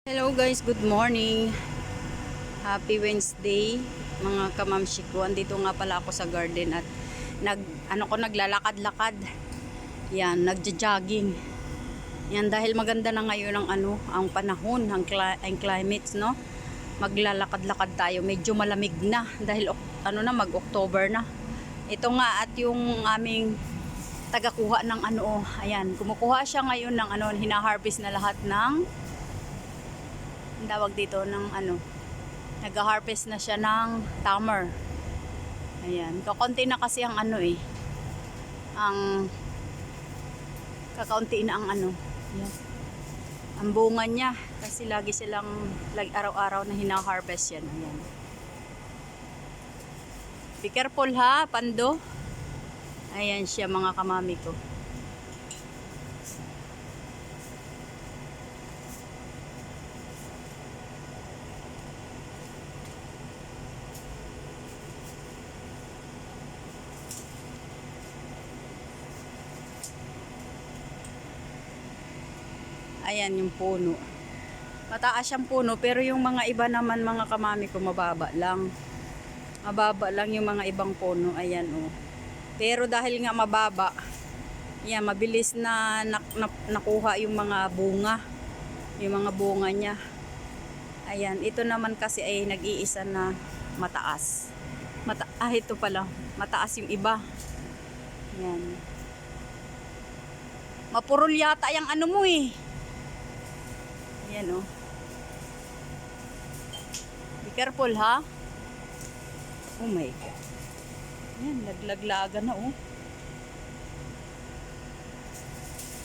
Hello guys, good morning. Happy Wednesday mga kamamshi ko. Andito nga pala ako sa garden at naglalakad-lakad. Yan, nagja-jogging. Yan dahil maganda na ngayon ang panahon, ang climates, no? Maglalakad-lakad tayo. Medyo malamig na dahil mag-October na. Ito nga at yung aming tagakuha ng ayan, kumukuha siya ngayon ng hina-harvest na lahat ng tawag dito ng nag-harvest na siya ng tamer. Ayan, kakonti na kasi ang ang kakaunti na ang yan. Ang bunga niya kasi lagi silang araw-araw na hina-harvest yan. Ayan. Be careful ha, Pando. Ayan siya mga kamami ko. Ayan yung puno. Mataas siyang puno pero yung mga iba naman mga kamami ko mababa lang. Mababa lang yung mga ibang puno. Ayan oh. Pero dahil nga mababa, yan mabilis na nakuha yung mga bunga. Yung mga bunga niya. Ayan, ito naman kasi ay nag-iisa na mataas. Ito pala, mataas yung iba. Yan. Mapurol yata yung mo eh. Ayan oh. Be careful ha. Oh my God. Ayan, naglaglaga na oh.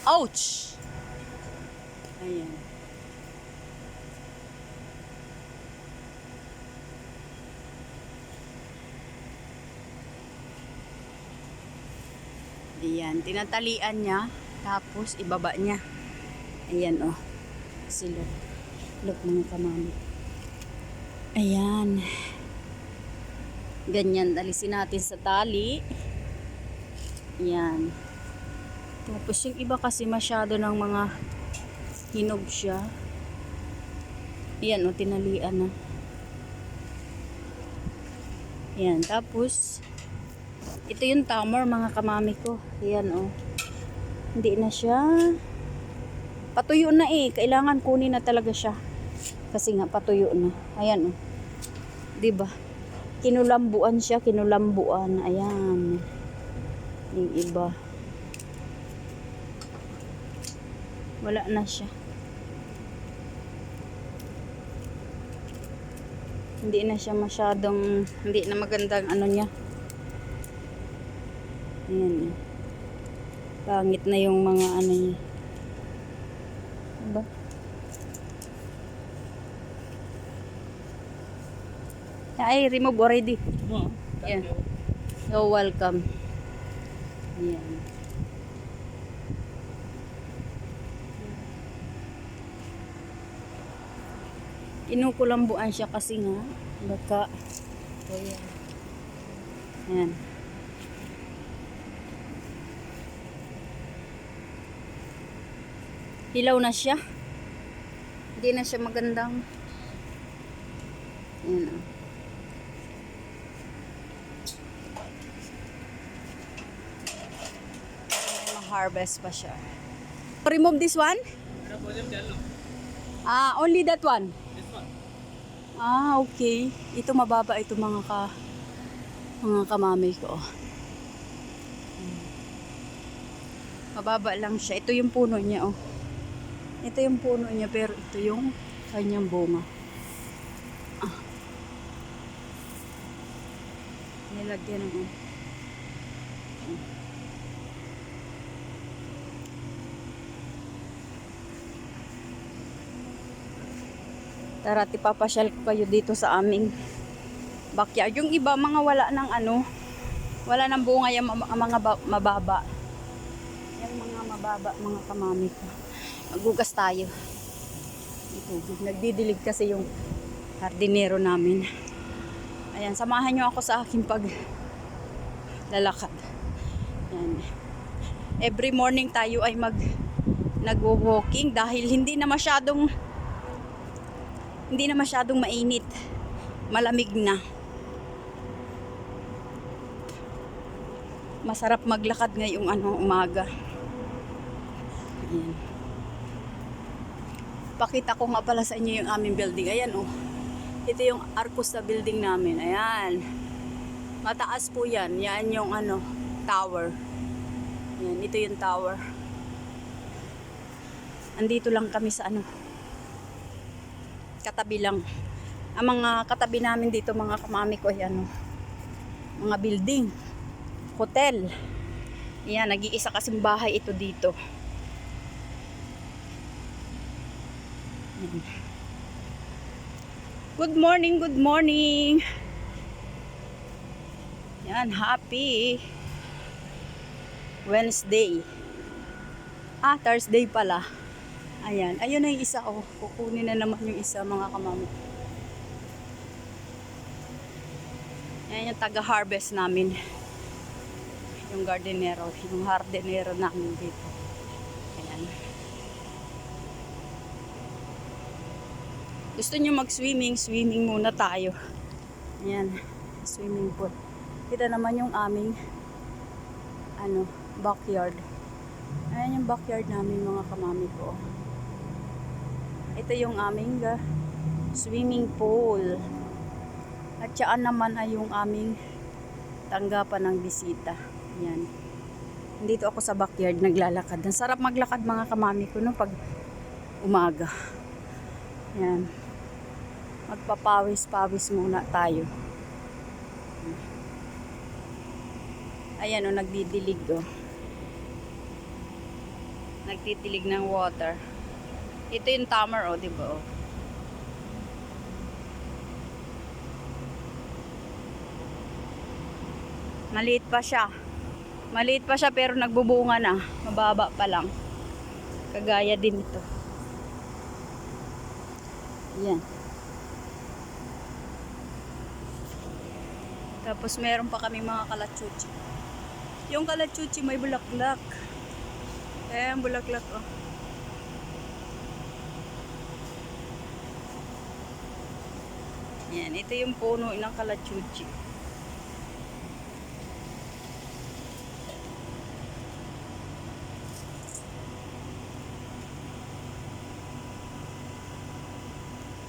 Ouch! Ayan. Ayan, tinatalian niya. Tapos ibaba niya. Ayan oh. Silog. Look mga kamami. Ayan. Ganyan, alisin natin sa tali. Ayan. Tapos yung iba kasi masyado ng mga hinog siya. Ayan o, tinalian na. Ayan, tapos ito yung tamer mga kamami ko. Ayan o. Hindi na siya patuyo na eh. Kailangan kunin na talaga siya. Kasi nga patuyo na. Ayan oh. 'Di ba? Kinulambuan siya, kinulambuan. Ayan. Yung iba. Wala na siya. Hindi na siya masyadong, hindi na magandang niya. Ayan. Pangit na yung mga niya. Diba? Ay, remove already. Yeah. You're welcome. Ayan. Kinukulambuan siya kasi nga baka ayan. Ayan. Hilaw na siya. Hindi na siya magandang. Ayan o. Harvest pa siya. Remove this one? Only that one? This one. Okay. Ito mababa ito mga kamami ko. Mababa lang siya. Ito yung puno niya oh. Ito yung puno niya pero ito yung kanyang bunga. Nilagyan ng Tara, tipapasyal ko kayo dito sa aming backyard. Yung iba, mga wala ng wala ng bunga yung mga mababa. Yung mga mababa, mga kamami ko. Magugas tayo. Nagdidilig kasi yung hardinero namin. Ayan, samahan nyo ako sa aking lalakad. Ayan. Every morning tayo ay nagwo-walking dahil hindi na masyadong Hindi na masyadong mainit. Malamig na. Masarap maglakad ngayong umaga. Ayan. Pakita ko nga pala sa inyo yung aming building. Ayan oh. Ito yung Arcos na building namin. Ayan. Mataas po yan. Yan yung tower. Ayan. Ito yung tower. Andito lang kami sa katabi lang. Ang mga katabi namin dito, mga kamami ko, ayan, mga building, hotel. Ayan, nag-iisa kasing bahay ito dito. Ayan. Good morning, good morning. Yan, happy Wednesday. Thursday pala. Ayan, ayun na yung isa oh. Kukunin na naman yung isa, mga kamami. Ayan yung taga-harvest namin. Yung gardenero, yung hardinero namin dito. Ayan. Gusto nyo mag-swimming, swimming muna tayo. Ayan, swimming pool. Kita naman yung aming backyard. Ayan yung backyard namin, mga kamami ko. Ito yung aming swimming pool. At saan naman ay yung aming tanggapan ng bisita. Ayan. Dito ako sa backyard naglalakad. Ang sarap maglakad, mga kamami ko, no, pag umaga. Ayan. Magpapawis-pawis muna tayo. Ayan o, nagdidilig o. Nagtitilig ng water. Ito yung tamer o, diba o? Maliit pa siya. Maliit pa siya pero nagbubunga na. Mababa pa lang. Kagaya din ito. Ayan. Tapos meron pa kami mga kalachuchi. Yung kalachuchi may bulaklak. Ayan, bulaklak oh. Yan, ito yung puno ng kalachuchi.